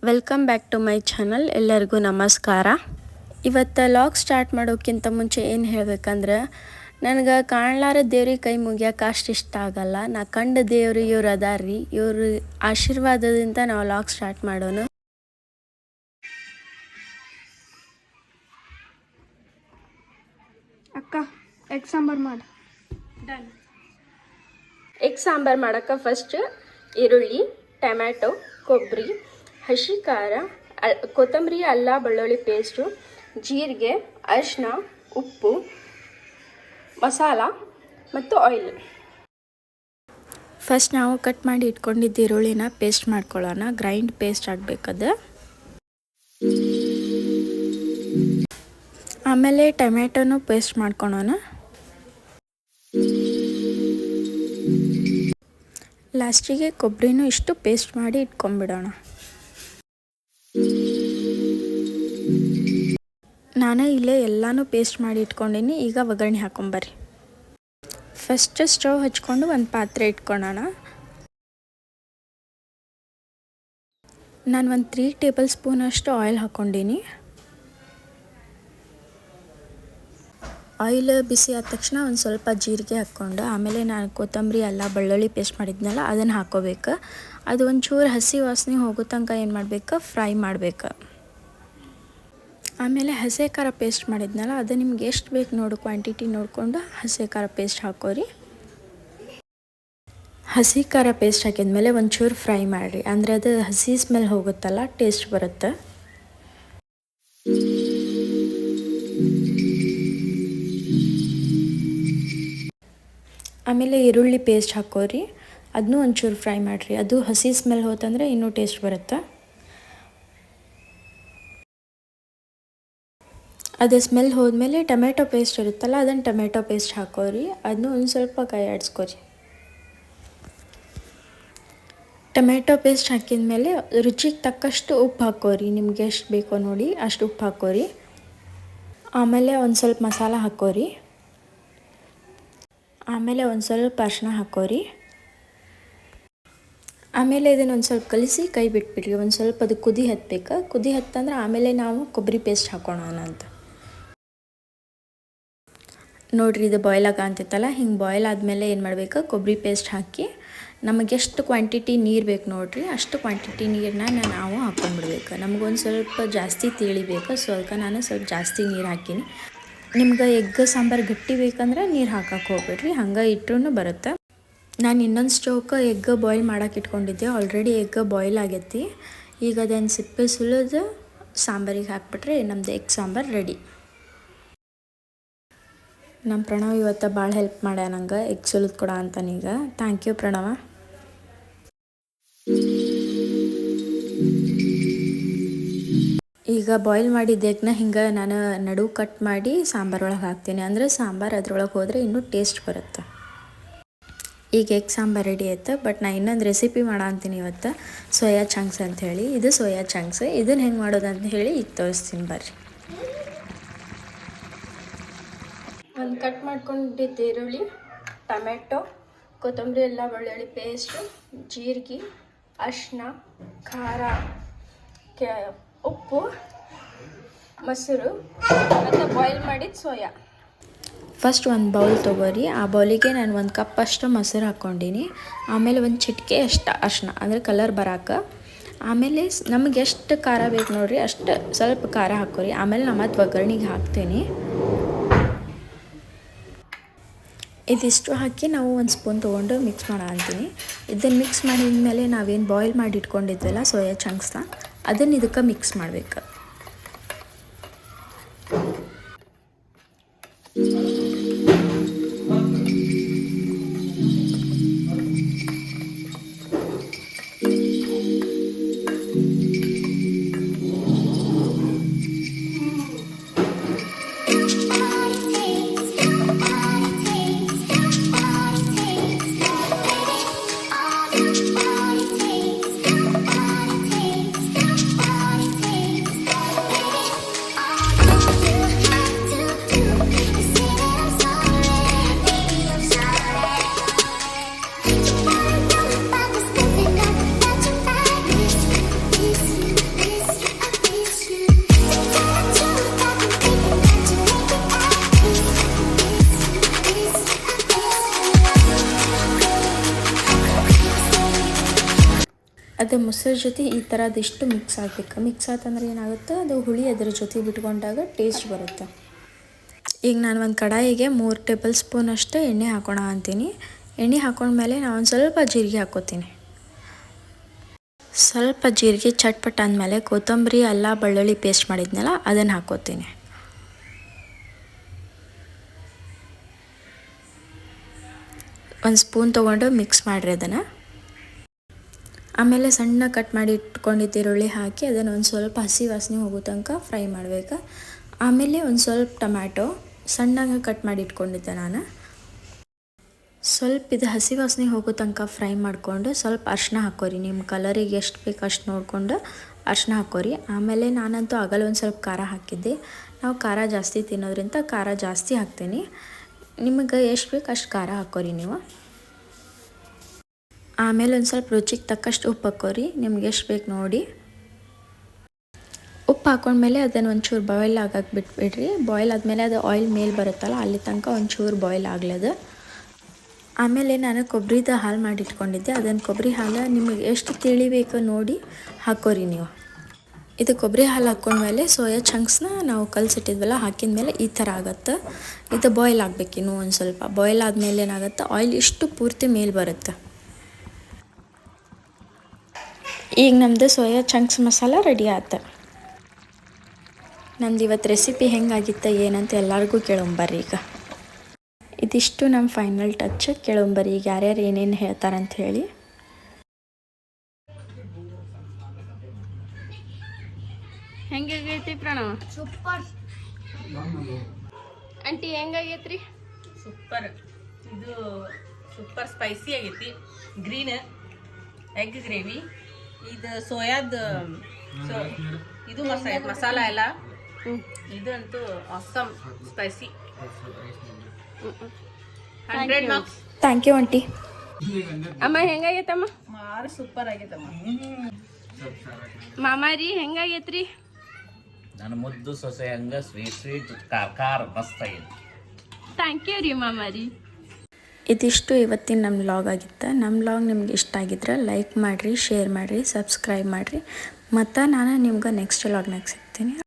Welcome back to my channel. ಎಲ್ಲರಿಗೂ ನಮಸ್ಕಾರ. ಇವತ್ತು ಲಾಗ್ ಸ್ಟಾರ್ಟ್ ಮಾಡೋಕ್ಕಿಂತ ಮುಂಚೆ ಏನು ಹೇಳಬೇಕಂದ್ರೆ, ನನಗೆ ಕಾಣಲಾರ ದೇವ್ರಿಗೆ ಕೈ ಮುಗಿಯೋಕೆ ಅಷ್ಟು ಇಷ್ಟ ಆಗಲ್ಲ. ನಾ ಕಂಡ ದೇವ್ರು ಇವ್ರು ಅದಾರ್ರಿ. ಇವ್ರ ಆಶೀರ್ವಾದದಿಂದ ನಾವು ಲಾಗ್ ಸ್ಟಾರ್ಟ್ ಮಾಡೋಣ. ಅಕ್ಕ ಎಗ್ ಸಾಂಬಾರು ಮಾಡಿ. ಡನ್. ಎಗ್ ಸಾಂಬಾರು ಮಾಡೋಕ್ಕೆ ಫಸ್ಟ್ ಈರುಳ್ಳಿ, ಟೊಮ್ಯಾಟೊ, ಕೊಬ್ಬರಿ, ಹಸಿ ಖಾರ, ಕೊತ್ತಂಬರಿ, ಅಲ್ಲ ಬೆಳ್ಳುಳ್ಳಿ ಪೇಸ್ಟು, ಜೀರಿಗೆ, ಅರಿಶಿನ, ಉಪ್ಪು, ಮಸಾಲ ಮತ್ತು ಆಯಿಲ್. ಫಸ್ಟ್ ನಾವು ಕಟ್ ಮಾಡಿ ಇಟ್ಕೊಂಡಿದ್ದ ಈರುಳ್ಳಿನ ಪೇಸ್ಟ್ ಮಾಡ್ಕೊಳ್ಳೋಣ. ಗ್ರೈಂಡ್ ಪೇಸ್ಟ್ ಆಗಬೇಕದು. ಆಮೇಲೆ ಟೊಮ್ಯಾಟೊನೂ ಪೇಸ್ಟ್ ಮಾಡ್ಕೊಳ್ಳೋಣ. ಲಾಸ್ಟಿಗೆ ಕೊಬ್ಬರಿನೂ ಇಷ್ಟು ಪೇಸ್ಟ್ ಮಾಡಿ ಇಟ್ಕೊಂಡ್ಬಿಡೋಣ. ನಾನು ಇಲ್ಲೇ ಎಲ್ಲನೂ ಪೇಸ್ಟ್ ಮಾಡಿ ಇಟ್ಕೊಂಡೀನಿ. ಈಗ ಒಗ್ಗರಣೆ ಹಾಕೊಂಬರ್ರಿ. ಫಸ್ಟ್ ಸ್ಟವ್ ಹಚ್ಕೊಂಡು ಒಂದು ಪಾತ್ರೆ ಇಟ್ಕೊಳ್ಳೋಣ. ನಾನು ಒಂದು 3 ಟೇಬಲ್ ಸ್ಪೂನಷ್ಟು ಆಯಿಲ್ ಹಾಕ್ಕೊಂಡೀನಿ. ಆಯಿಲ್ ಬಿಸಿ ಆದ ತಕ್ಷಣ ಒಂದು ಸ್ವಲ್ಪ ಜೀರಿಗೆ ಹಾಕ್ಕೊಂಡು, ಆಮೇಲೆ ನಾನು ಕೊತ್ತಂಬರಿ, ಅಲ್ಲ ಬೆಳ್ಳುಳ್ಳಿ ಪೇಸ್ಟ್ ಮಾಡಿದ್ನಲ್ಲ ಅದನ್ನು ಹಾಕ್ಕೋಬೇಕು. ಅದು ಒಂಚೂರು ಹಸಿ ವಾಸನೆ ಹೋಗೋ ತನಕ ಏನು ಮಾಡಬೇಕು, ಫ್ರೈ ಮಾಡಬೇಕು. ಆಮೇಲೆ ಹಸಿ ಖಾರ ಪೇಸ್ಟ್ ಮಾಡಿದ್ನಲ್ಲ ಅದು ನಿಮ್ಗೆ ಎಷ್ಟು ಬೇಕು ನೋಡು, ಕ್ವಾಂಟಿಟಿ ನೋಡಿಕೊಂಡು ಹಸಿ ಖಾರ ಪೇಸ್ಟ್ ಹಾಕೋರಿ. ಹಸಿ ಖಾರ ಪೇಸ್ಟ್ ಹಾಕಿದ್ಮೇಲೆ ಒಂಚೂರು ಫ್ರೈ ಮಾಡಿರಿ, ಅಂದರೆ ಅದು ಹಸಿ ಸ್ಮೆಲ್ ಹೋಗುತ್ತಲ್ಲ, ಟೇಸ್ಟ್ ಬರುತ್ತೆ. ಆಮೇಲೆ ಈರುಳ್ಳಿ ಪೇಸ್ಟ್ ಹಾಕೋರಿ, ಅದನ್ನೂ ಒಂಚೂರು ಫ್ರೈ ಮಾಡಿರಿ. ಅದು ಹಸಿ ಸ್ಮೆಲ್ ಹೋತಂದರೆ ಇನ್ನೂ ಟೇಸ್ಟ್ ಬರುತ್ತೆ. ಅದು ಸ್ಮೆಲ್ ಹೋದ್ಮೇಲೆ ಟೊಮೆಟೊ ಪೇಸ್ಟ್ ಇರುತ್ತಲ್ಲ, ಅದನ್ನು ಟೊಮೆಟೊ ಪೇಸ್ಟ್ ಹಾಕೋರಿ. ಅದನ್ನೂ ಒಂದು ಸ್ವಲ್ಪ ಕೈ ಆಡಿಸ್ಕೊರಿ. ಟೊಮೆಟೊ ಪೇಸ್ಟ್ ಹಾಕಿದ ಮೇಲೆ ರುಚಿಗೆ ತಕ್ಕಷ್ಟು ಉಪ್ಪು ಹಾಕೋರಿ. ನಿಮ್ಗೆ ಎಷ್ಟು ಬೇಕೋ ನೋಡಿ ಅಷ್ಟು ಉಪ್ಪು ಹಾಕೋರಿ. ಆಮೇಲೆ ಒಂದು ಸ್ವಲ್ಪ ಮಸಾಲ ಹಾಕೋರಿ. ಆಮೇಲೆ ಒಂದು ಸ್ವಲ್ಪ ಅರಿಶಿನ ಹಾಕೋರಿ. ಆಮೇಲೆ ಇದನ್ನು ಒಂದು ಸ್ವಲ್ಪ ಕಲಿಸಿ ಕೈ ಬಿಟ್ಬಿಡ್ರಿ. ಒಂದು ಸ್ವಲ್ಪ ಅದು ಕುದಿ ಹತ್ತಬೇಕು. ಕುದಿ ಹತ್ತಂದ್ರೆ ಆಮೇಲೆ ನಾವು ಕೊಬ್ಬರಿ ಪೇಸ್ಟ್ ಹಾಕೋಣ ಅಂತ. ನೋಡಿರಿ, ಇದು ಬಾಯ್ಲ್ ಆಗಂತಿತ್ತಲ್ಲ, ಹಿಂಗೆ ಬಾಯ್ಲ್ ಆದಮೇಲೆ ಏನು ಮಾಡಬೇಕು, ಕೊಬ್ಬರಿ ಪೇಸ್ಟ್ ಹಾಕಿ ನಮಗೆಷ್ಟು ಕ್ವಾಂಟಿಟಿ ನೀರು ಬೇಕು ನೋಡಿರಿ, ಅಷ್ಟು ಕ್ವಾಂಟಿಟಿ ನೀರನ್ನ ನಾವು ಹಾಕ್ಕೊಂಡ್ಬಿಡ್ಬೇಕು. ನಮಗೊಂದು ಸ್ವಲ್ಪ ಜಾಸ್ತಿ ತಿಳಿಬೇಕು, ಸೊ ಅದಕ್ಕೆ ನಾನು ಸ್ವಲ್ಪ ಜಾಸ್ತಿ ನೀರು ಹಾಕೀನಿ. ನಿಮ್ಗೆ ಎಗ್ ಸಾಂಬಾರು ಗಟ್ಟಿ ಬೇಕಂದ್ರೆ ನೀರು ಹಾಕಕ್ಕೆ ಹೋಗ್ಬೇಡ್ರಿ, ಹಂಗೆ ಇಟ್ಟರೂ ಬರುತ್ತೆ. ನಾನು ಇನ್ನೊಂದು ಸ್ಟೋವ್ಗೆ ಎಗ್ ಬಾಯ್ಲ್ ಮಾಡೋಕೆ ಇಟ್ಕೊಂಡಿದ್ದೆ. ಆಲ್ರೆಡಿ ಎಗ್ ಬಾಯ್ಲ್ ಆಗೈತಿ. ಈಗ ಅದನ್ನು ಸಿಪ್ಪೆ ಸುಲಿದು ಸಾಂಬಾರಿಗೆ ಹಾಕ್ಬಿಟ್ರೆ ನಮ್ಮದು ಎಗ್ ಸಾಂಬಾರು ರೆಡಿ. ನಮ್ಮ ಪ್ರಣವ್ ಇವತ್ತು ಭಾಳ ಹೆಲ್ಪ್ ಮಾಡ್ಯ ನಂಗೆ ಎಗ್ ಸುಲಿದು ಕೊಡ ಅಂತಾನೀಗ. ಥ್ಯಾಂಕ್ ಯು ಪ್ರಣವ. ಈಗ ಬಾಯ್ಲ್ ಮಾಡಿದ ಎಗ್ನ ಹಿಂಗೆ ನಾನು ನಡುವು ಕಟ್ ಮಾಡಿ ಸಾಂಬಾರೊಳಗೆ ಹಾಕ್ತೀನಿ, ಅಂದರೆ ಸಾಂಬಾರು ಅದ್ರೊಳಗೆ ಹೋದರೆ ಇನ್ನೂ ಟೇಸ್ಟ್ ಬರುತ್ತೆ. ಈಗ ಎಗ್ ಸಾಂಬಾರು ರೆಡಿ ಆಯ್ತು. ಬಟ್ ನಾನು ಇನ್ನೊಂದು ರೆಸಿಪಿ ಮಾಡೋ ಅಂತೀನಿ ಇವತ್ತು, ಸೋಯಾ ಚಂಕ್ಸ್ ಅಂಥೇಳಿ. ಇದು ಸೋಯಾ ಚಂಕ್ಸ್. ಇದನ್ನು ಹೆಂಗೆ ಮಾಡೋದು ಅಂತ ಹೇಳಿ ಈಗ ತೋರಿಸ್ತೀನಿ ಬರ್ರಿ. ಒಂದು ಕಟ್ ಮಾಡ್ಕೊಂಡಿದ್ದ ಈರುಳ್ಳಿ, ಟೊಮೆಟೊ, ಕೊತ್ತಂಬರಿ, ಎಲ್ಲ ಬೆಳ್ಳುಳ್ಳಿ ಪೇಸ್ಟು, ಜೀರಿಗೆ, ಅರಿಶಿನ, ಖಾರ, ಉಪ್ಪು, ಮೊಸರು ಮತ್ತು ಬಾಯ್ಲ್ ಮಾಡಿದ ಸೋಯಾ. ಫಸ್ಟ್ ಒಂದು ಬೌಲ್ ತೊಗೋರಿ. ಆ ಬೌಲಿಗೆ ನಾನು ಒಂದು ಕಪ್ ಅಷ್ಟು ಮೊಸರು ಹಾಕ್ಕೊಂಡೀನಿ. ಆಮೇಲೆ ಒಂದು ಚಿಟಿಕೆ ಅಷ್ಟು ಅರಿಶಿನ, ಅಂದರೆ ಕಲರ್ ಬರೋಕೆ. ಆಮೇಲೆ ನಮಗೆ ಎಷ್ಟು ಖಾರ ಬೇಕು ನೋಡಿರಿ ಅಷ್ಟು ಸ್ವಲ್ಪ ಖಾರ ಹಾಕೋರಿ. ಆಮೇಲೆ ನಾನು ಮತ್ತೆ ಒಗ್ಗರಣೆಗೆ ಹಾಕ್ತೀನಿ. ಇದಿಷ್ಟು ಹಾಕಿ ನಾವು ಒಂದು ಸ್ಪೂನ್ ತೊಗೊಂಡು ಮಿಕ್ಸ್ ಮಾಡೋ ಅಂತೀನಿ. ಇದನ್ನು ಮಿಕ್ಸ್ ಮಾಡಿದ ಮೇಲೆ ನಾವೇನು ಬಾಯ್ಲ್ ಮಾಡಿ ಇಟ್ಕೊಂಡಿದ್ವಲ್ಲ ಸೋಯಾ ಚಂಕ್ಸ್ನ, ಅದನ್ನು ಇದಕ್ಕೆ ಮಿಕ್ಸ್ ಮಾಡಬೇಕು. ಅದು ಮೊಸರು ಜೊತೆ ಈ ಥರದಿಷ್ಟು ಮಿಕ್ಸ್ ಆಗಬೇಕು. ಮಿಕ್ಸ್ ಆತಂದ್ರೆ ಏನಾಗುತ್ತೆ, ಅದು ಹುಳಿ ಅದರ ಜೊತೆ ಬಿಟ್ಕೊಂಡಾಗ ಟೇಸ್ಟ್ ಬರುತ್ತೆ. ಈಗ ನಾನು ಒಂದು ಕಡಾಯಿಗೆ 3 ಟೇಬಲ್ ಸ್ಪೂನ್ ಅಷ್ಟು ಎಣ್ಣೆ ಹಾಕೋಣ ಅಂತೀನಿ. ಎಣ್ಣೆ ಹಾಕೊಂಡ್ಮೇಲೆ ನಾನು ಒಂದು ಸ್ವಲ್ಪ ಜೀರಿಗೆ ಹಾಕೋತೀನಿ. ಸ್ವಲ್ಪ ಜೀರಿಗೆ ಚಟ್ಪಟ ಅಂದಮೇಲೆ ಕೊತ್ತಂಬರಿ ಅಲ್ಲ ಬೆಳ್ಳುಳ್ಳಿ ಪೇಸ್ಟ್ ಮಾಡಿದ್ನಲ್ಲ ಅದನ್ನು ಹಾಕೋತೀನಿ. ಒಂದು ಸ್ಪೂನ್ ತೊಗೊಂಡು ಮಿಕ್ಸ್ ಮಾಡಿರಿ ಅದನ್ನು. ಆಮೇಲೆ ಸಣ್ಣ ಕಟ್ ಮಾಡಿ ಇಟ್ಕೊಂಡಿದ್ದ ಈರುಳ್ಳಿ ಹಾಕಿ ಅದನ್ನು ಒಂದು ಸ್ವಲ್ಪ ಹಸಿ ವಾಸನೆ ಹೋಗೋ ತನಕ ಫ್ರೈ ಮಾಡಬೇಕು. ಆಮೇಲೆ ಒಂದು ಸ್ವಲ್ಪ ಟೊಮ್ಯಾಟೊ ಸಣ್ಣಗೆ ಕಟ್ ಮಾಡಿ ಇಟ್ಕೊಂಡಿದ್ದೆ ನಾನು. ಸ್ವಲ್ಪ ಇದು ಹಸಿ ವಾಸನೆ ಹೋಗೋ ತನಕ ಫ್ರೈ ಮಾಡಿಕೊಂಡು ಸ್ವಲ್ಪ ಅರಿಶಿನ ಹಾಕೋರಿ. ನಿಮ್ಮ ಕಲರಿಗೆ ಎಷ್ಟು ಬೇಕು ಅಷ್ಟು ನೋಡಿಕೊಂಡು ಅರಿಶಿನ ಹಾಕೋರಿ. ಆಮೇಲೆ ನಾನಂತೂ ಆಗಲ್ಲ ಒಂದು ಸ್ವಲ್ಪ ಖಾರ ಹಾಕಿದ್ದೆ. ನಾವು ಖಾರ ಜಾಸ್ತಿ ತಿನ್ನೋದ್ರಿಂದ ಖಾರ ಜಾಸ್ತಿ ಹಾಕ್ತೀನಿ. ನಿಮಗೆ ಎಷ್ಟು ಬೇಕು ಅಷ್ಟು ಖಾರ ಹಾಕೋರಿ ನೀವು. ಆಮೇಲೆ ಒಂದು ಸ್ವಲ್ಪ ರುಚಿಗೆ ತಕ್ಕಷ್ಟು ಉಪ್ಪು ಹಾಕೋರಿ, ನಿಮ್ಗೆ ಎಷ್ಟು ಬೇಕು ನೋಡಿ. ಉಪ್ಪು ಹಾಕೊಂಡ್ಮೇಲೆ ಅದನ್ನು ಒಂಚೂರು ಬಾಯ್ಲ್ ಆಗಕ್ಕೆ ಬಿಟ್ಬಿಡ್ರಿ. ಬಾಯ್ಲ್ ಆದಮೇಲೆ ಅದು ಆಯಿಲ್ ಮೇಲೆ ಬರುತ್ತಲ್ಲ ಅಲ್ಲಿ ತನಕ ಒಂಚೂರು ಬಾಯ್ಲ್ ಆಗ್ಲದು. ಆಮೇಲೆ ನಾನು ಕೊಬ್ಬರಿದ ಹಾಲು ಮಾಡಿಟ್ಕೊಂಡಿದ್ದೆ. ಅದನ್ನು ಕೊಬ್ಬರಿ ಹಾಲು ನಿಮಗೆ ಎಷ್ಟು ತಿಳಿಬೇಕು ನೋಡಿ ಹಾಕೋರಿ ನೀವು. ಇದು ಕೊಬ್ಬರಿ ಹಾಲು ಹಾಕ್ಕೊಂಡ್ಮೇಲೆ ಸೋಯಾ ಚಂಕ್ಸ್ನ ನಾವು ಕಲಸಿಟ್ಟಿದ್ವಲ್ಲ ಹಾಕಿದ ಮೇಲೆ ಈ ಥರ ಆಗುತ್ತೆ. ಇದು ಬಾಯ್ಲ್ ಆಗಬೇಕು ಇನ್ನೂ ಒಂದು ಸ್ವಲ್ಪ. ಬಾಯ್ಲ್ ಆದಮೇಲೆ ಏನಾಗುತ್ತೆ, ಆಯಿಲ್ ಇಷ್ಟು ಪೂರ್ತಿ ಮೇಲೆ ಬರುತ್ತೆ. ಈಗ ನಮ್ಮದು ಸೋಯಾ ಚಂಕ್ಸ್ ಮಸಾಲ ರೆಡಿ ಆಯ್ತು. ನಂದು ಇವತ್ತು ರೆಸಿಪಿ ಹೆಂಗಾಗಿತ್ತು ಏನಂತ ಎಲ್ಲರಿಗೂ ಕೇಳೋಂಬರ್ರಿ. ಈಗ ಇದಿಷ್ಟು ನಮ್ಮ ಫೈನಲ್ ಟಚ್. ಕೇಳೋಂಬರ್ರಿ ಈಗ ಯಾರ್ಯಾರು ಏನೇನು ಹೇಳ್ತಾರಂತ ಹೇಳಿ. ಹೆಂಗಾಗೈತಿ ಪ್ರಣವ್? ಸೂಪರ್. ಆಂಟಿ ಹೆಂಗಾಗೈತ್ರಿ? ಸೂಪರ್. ಇದು ಸೂಪರ್ ಸ್ಪೈಸಿ ಆಗೈತಿ. Green egg gravy. ಇದು ಸೋಯಾದ ಇದು ಮಸಾಲ ಎಲ್ಲ. ಇದಂತೂ awesome spicy. 100 marks. Thank you aunty. ಅಮ್ಮ ಹೆಂಗಾಗೈತಮ್ಮ? ಮಾರು ಸೂಪರ್ ಆಗೈತಮ್ಮ. ಮಾಮಾರಿ ಹೆಂಗಾಗೈತ್ರಿ? ನನ್ನ ಮುದ್ದು ಸೊಸೆ ಹಂಗ ಸ್ವೀಟ್ ಖಾರ ಮಸ್ತ್ ಆಗೈತಿ. ಥ್ಯಾಂಕ್ ಯು ರೀ ಮಾಮಾರಿ. ಇದಿಷ್ಟು ಇವತ್ತಿನ ನಮ್ಮ ವ್ಲಾಗ್ ಆಗಿತ್ತು. ನಮ್ಮ ವ್ಲಾಗ್ ನಿಮ್ಗೆ ಇಷ್ಟ ಆಗಿದ್ರೆ ಲೈಕ್ ಮಾಡಿರಿ, ಶೇರ್ ಮಾಡಿರಿ, ಸಬ್ಸ್ಕ್ರೈಬ್ ಮಾಡಿರಿ. ಮತ್ತು ನಾನು ನಿಮ್ಗೆ ನೆಕ್ಸ್ಟ್ ವ್ಲಾಗ್ನಾಗ ಸಿಗ್ತೀನಿ.